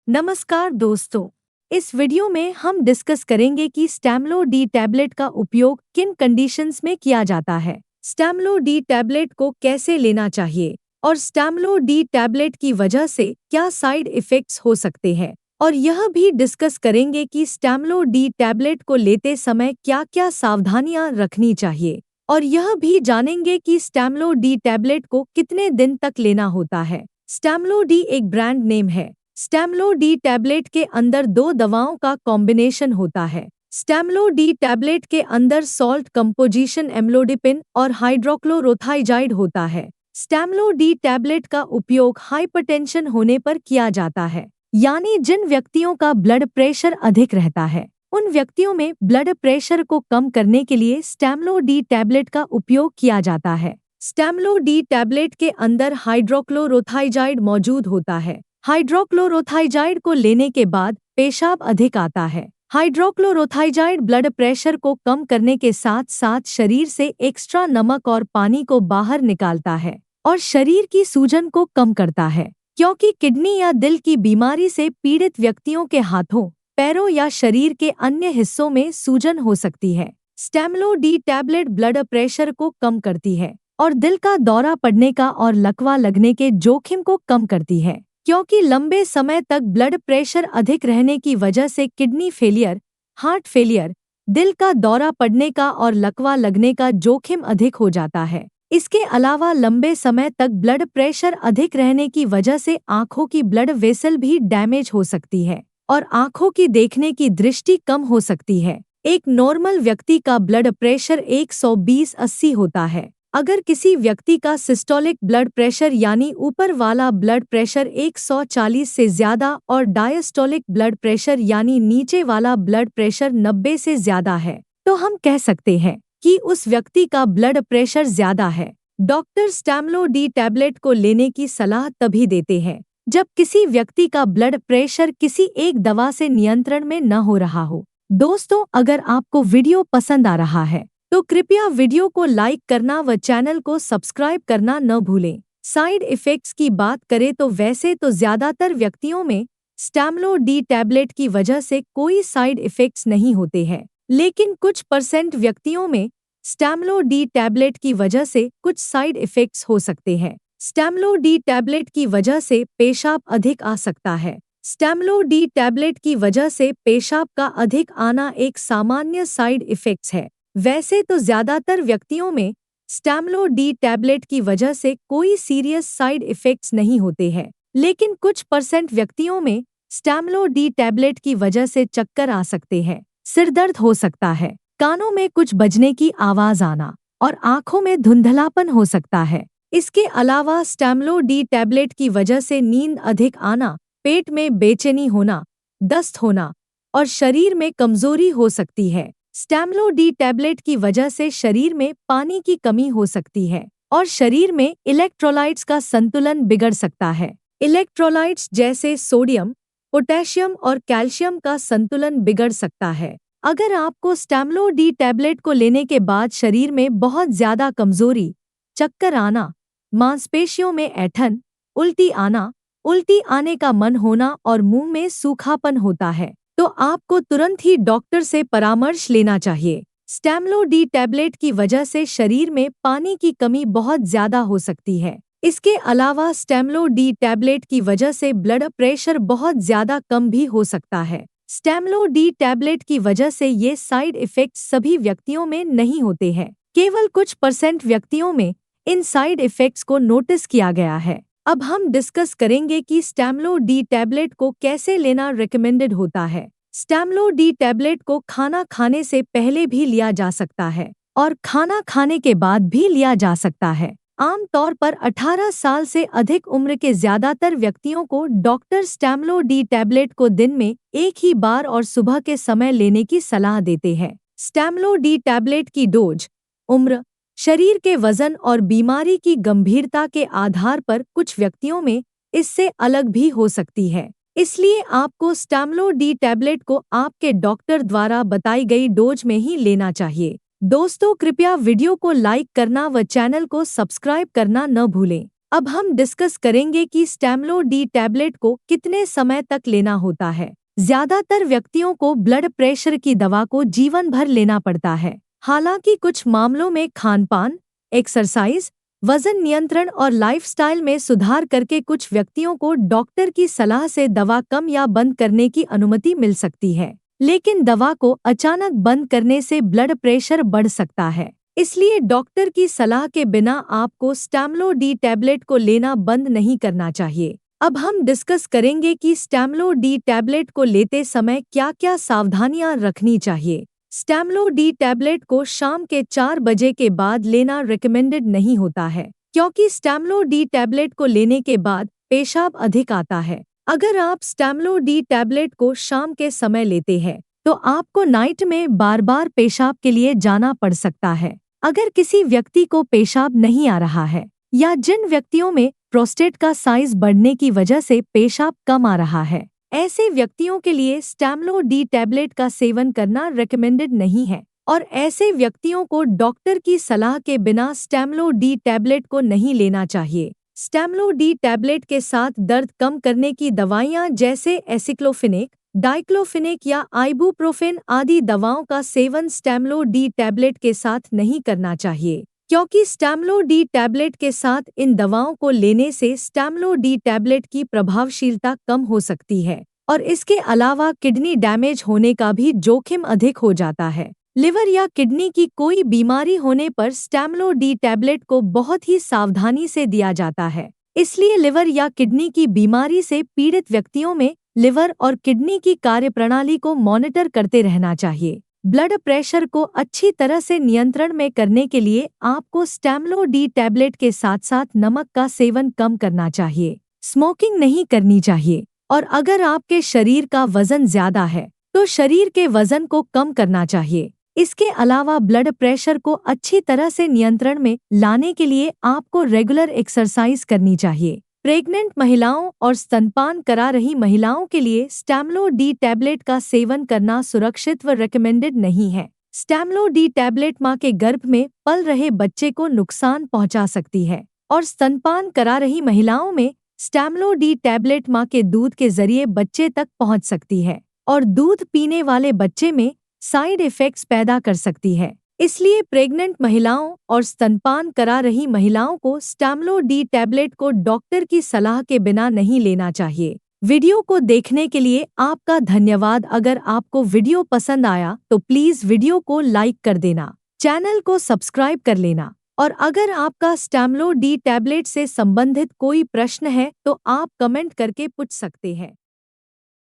नमस्कार दोस्तों। इस वीडियो में हम डिस्कस करेंगे कि स्टैमलो डी टैबलेट का उपयोग किन कंडीशंस में किया जाता है, स्टैमलो डी टैबलेट को कैसे लेना चाहिए और स्टैमलो डी टैबलेट की वजह से क्या साइड इफ़ेक्ट्स हो सकते हैं। और यह भी डिस्कस करेंगे कि स्टैमलो डी टैबलेट को लेते समय क्या-क्या सावधानियां रखनी चाहिए और यह भी जानेंगे कि स्टैमलो डी टैबलेट को कितने दिन तक लेना होता है। स्टैमलो डी एक ब्रांड नेम है। स्टैमलो डी टैबलेट के अंदर दो दवाओं का कॉम्बिनेशन होता है। स्टैमलो डी टैबलेट के अंदर सॉल्ट कंपोजिशन एम्लोडिपिन और हाइड्रोक्लोरोथाइजाइड होता है। स्टैमलो डी टैबलेट का उपयोग हाइपरटेंशन होने पर किया जाता है, यानी जिन व्यक्तियों का ब्लड प्रेशर अधिक रहता है उन व्यक्तियों में ब्लड प्रेशर को कम करने के लिए स्टैमलो डी टैबलेट का उपयोग किया जाता है। स्टैमलो डी टैबलेट के अंदर हाइड्रोक्लोरोथाइजाइड मौजूद होता है। हाइड्रोक्लोरोथाइजाइड को लेने के बाद पेशाब अधिक आता है। हाइड्रोक्लोरोथाइजाइड ब्लड प्रेशर को कम करने के साथ साथ शरीर से एक्स्ट्रा नमक और पानी को बाहर निकालता है और शरीर की सूजन को कम करता है, क्योंकि किडनी या दिल की बीमारी से पीड़ित व्यक्तियों के हाथों, पैरों या शरीर के अन्य हिस्सों में सूजन हो सकती है। स्टैमलो डी टैबलेट ब्लड प्रेशर को कम करती है और दिल का दौरा पड़ने का और लकवा लगने के जोखिम को कम करती है, क्योंकि लंबे समय तक ब्लड प्रेशर अधिक रहने की वजह से किडनी फेलियर, हार्ट फेलियर, दिल का दौरा पड़ने का और लकवा लगने का जोखिम अधिक हो जाता है। इसके अलावा लंबे समय तक ब्लड प्रेशर अधिक रहने की वजह से आंखों की ब्लड वेसल भी डैमेज हो सकती है और आंखों की देखने की दृष्टि कम हो सकती है। एक नॉर्मल व्यक्ति का ब्लड प्रेशर 120/80 होता है। अगर किसी व्यक्ति का सिस्टोलिक ब्लड प्रेशर यानी ऊपर वाला ब्लड प्रेशर 140 से ज्यादा और डायस्टोलिक ब्लड प्रेशर यानी नीचे वाला ब्लड प्रेशर 90 से ज्यादा है, तो हम कह सकते हैं कि उस व्यक्ति का ब्लड प्रेशर ज्यादा है। डॉक्टर स्टैमलो डी टैबलेट को लेने की सलाह तभी देते हैं जब किसी व्यक्ति का ब्लड प्रेशर किसी एक दवा से नियंत्रण में न हो रहा हो। दोस्तों, अगर आपको वीडियो पसंद आ रहा है तो कृपया वीडियो को लाइक करना व चैनल को सब्सक्राइब करना न भूलें। साइड इफ़ेक्ट्स की बात करें तो वैसे तो ज़्यादातर व्यक्तियों में स्टैमलो डी टैबलेट की वजह से कोई साइड इफ़ेक्ट्स नहीं होते हैं, लेकिन कुछ परसेंट व्यक्तियों में स्टैमलो डी टैबलेट की वजह से कुछ साइड इफ़ेक्ट्स हो सकते हैं। स्टैमलो डी टैबलेट की वजह से पेशाब अधिक आ सकता है। स्टैमलो डी टैबलेट की वजह से पेशाब का अधिक आना एक सामान्य साइड इफ़ेक्ट्स है। वैसे तो ज्यादातर व्यक्तियों में स्टैमलो डी टैबलेट की वजह से कोई सीरियस साइड इफ़ेक्ट्स नहीं होते हैं, लेकिन कुछ परसेंट व्यक्तियों में स्टैमलो डी टैबलेट की वजह से चक्कर आ सकते हैं, सिर दर्द हो सकता है, कानों में कुछ बजने की आवाज आना और आंखों में धुंधलापन हो सकता है। इसके अलावा स्टैमलो डी टैबलेट की वजह से नींद अधिक आना, पेट में बेचैनी होना, दस्त होना और शरीर में कमजोरी हो सकती है। स्टैमलो डी टैबलेट की वजह से शरीर में पानी की कमी हो सकती है और शरीर में इलेक्ट्रोलाइट्स का संतुलन बिगड़ सकता है। इलेक्ट्रोलाइट्स जैसे सोडियम, पोटेशियम और कैल्शियम का संतुलन बिगड़ सकता है। अगर आपको स्टैमलो डी टैबलेट को लेने के बाद शरीर में बहुत ज्यादा कमजोरी, चक्कर आना, मांसपेशियों में ऐंठन, उल्टी आने का मन होना और मुंह में सूखापन होता है, तो आपको तुरंत ही डॉक्टर से परामर्श लेना चाहिए। स्टैमलो डी टैबलेट की वजह से शरीर में पानी की कमी बहुत ज्यादा हो सकती है। इसके अलावा स्टैमलो डी टैबलेट की वजह से ब्लड प्रेशर बहुत ज्यादा कम भी हो सकता है। स्टैमलो डी टैबलेट की वजह से ये साइड इफ़ेक्ट्स सभी व्यक्तियों में नहीं होते हैं, केवल कुछ परसेंट व्यक्तियों में इन साइड इफ़ेक्ट्स को नोटिस किया गया है। अब हम डिस्कस करेंगे कि स्टैमलो डी टैबलेट को कैसे लेना रिकमेंडेड होता है। स्टैमलो डी टैबलेट को खाना खाने से पहले भी लिया जा सकता है और खाना खाने के बाद भी लिया जा सकता है। आमतौर पर 18 साल से अधिक उम्र के ज्यादातर व्यक्तियों को डॉक्टर स्टैमलो डी टैबलेट को दिन में एक ही बार और सुबह के समय लेने की सलाह देते हैं। स्टैमलो डी टैबलेट की डोज, उम्र, शरीर के वजन और बीमारी की गंभीरता के आधार पर कुछ व्यक्तियों में इससे अलग भी हो सकती है, इसलिए आपको स्टैमलो डी टैबलेट को आपके डॉक्टर द्वारा बताई गई डोज में ही लेना चाहिए। दोस्तों, कृपया वीडियो को लाइक करना व चैनल को सब्सक्राइब करना न भूलें। अब हम डिस्कस करेंगे कि स्टैमलो डी टैबलेट को कितने समय तक लेना होता है। ज्यादातर व्यक्तियों को ब्लड प्रेशर की दवा को जीवन भर लेना पड़ता है। हालांकि कुछ मामलों में खानपान, एक्सरसाइज, वजन नियंत्रण और लाइफस्टाइल में सुधार करके कुछ व्यक्तियों को डॉक्टर की सलाह से दवा कम या बंद करने की अनुमति मिल सकती है। लेकिन दवा को अचानक बंद करने से ब्लड प्रेशर बढ़ सकता है, इसलिए डॉक्टर की सलाह के बिना आपको स्टैमलो डी टैबलेट को लेना बंद नहीं करना चाहिए। अब हम डिस्कस करेंगे कि स्टैमलो डी टैबलेट को लेते समय क्या-क्या सावधानियां रखनी चाहिए। स्टैमलो डी टैबलेट को शाम के 4 बजे के बाद लेना रिकमेंडेड नहीं होता है, क्योंकि स्टैमलो डी टैबलेट को लेने के बाद पेशाब अधिक आता है। अगर आप स्टैमलो डी टैबलेट को शाम के समय लेते हैं, तो आपको नाइट में बार-बार पेशाब के लिए जाना पड़ सकता है। अगर किसी व्यक्ति को पेशाब नहीं आ रहा है या जिन व्यक्तियों में प्रोस्टेट का साइज बढ़ने की वजह से पेशाब कम आ रहा है, ऐसे व्यक्तियों के लिए स्टैमलो डी टैबलेट का सेवन करना रिकमेंडेड नहीं है और ऐसे व्यक्तियों को डॉक्टर की सलाह के बिना स्टैमलो डी टैबलेट को नहीं लेना चाहिए। स्टैमलो डी टैबलेट के साथ दर्द कम करने की दवाइयां जैसे एसिक्लोफिनेक, डाइक्लोफिनेक या आइबुप्रोफेन आदि दवाओं का सेवन स्टैमलो डी टैबलेट के साथ नहीं करना चाहिए, क्योंकि स्टैमलो डी टैबलेट के साथ इन दवाओं को लेने से स्टैमलो डी टैबलेट की प्रभावशीलता कम हो सकती है और इसके अलावा किडनी डैमेज होने का भी जोखिम अधिक हो जाता है। लिवर या किडनी की कोई बीमारी होने पर स्टैमलो डी टैबलेट को बहुत ही सावधानी से दिया जाता है, इसलिए लिवर या किडनी की बीमारी से पीड़ित व्यक्तियों में लिवर और किडनी की कार्यप्रणाली को मॉनिटर करते रहना चाहिए। ब्लड प्रेशर को अच्छी तरह से नियंत्रण में करने के लिए आपको स्टैमलो डी टैबलेट के साथ साथ नमक का सेवन कम करना चाहिए, स्मोकिंग नहीं करनी चाहिए और अगर आपके शरीर का वजन ज्यादा है तो शरीर के वजन को कम करना चाहिए। इसके अलावा ब्लड प्रेशर को अच्छी तरह से नियंत्रण में लाने के लिए आपको रेगुलर एक्सरसाइज करनी चाहिए। प्रेग्नेंट महिलाओं और स्तनपान करा रही महिलाओं के लिए स्टैमलो डी टैबलेट का सेवन करना सुरक्षित व रिकमेंडेड नहीं है। स्टैमलो डी टैबलेट मां के गर्भ में पल रहे बच्चे को नुकसान पहुंचा सकती है और स्तनपान करा रही महिलाओं में स्टैमलो डी टैबलेट मां के दूध के जरिए बच्चे तक पहुंच सकती है और दूध पीने वाले बच्चे में साइड इफेक्ट्स पैदा कर सकती है। इसलिए प्रेग्नेंट महिलाओं और स्तनपान करा रही महिलाओं को स्टैमलो डी टैबलेट को डॉक्टर की सलाह के बिना नहीं लेना चाहिए। वीडियो को देखने के लिए आपका धन्यवाद। अगर आपको वीडियो पसंद आया तो प्लीज वीडियो को लाइक कर देना, चैनल को सब्सक्राइब कर लेना और अगर आपका स्टैमलो डी टैबलेट से संबंधित कोई प्रश्न है तो आप कमेंट करके पूछ सकते हैं।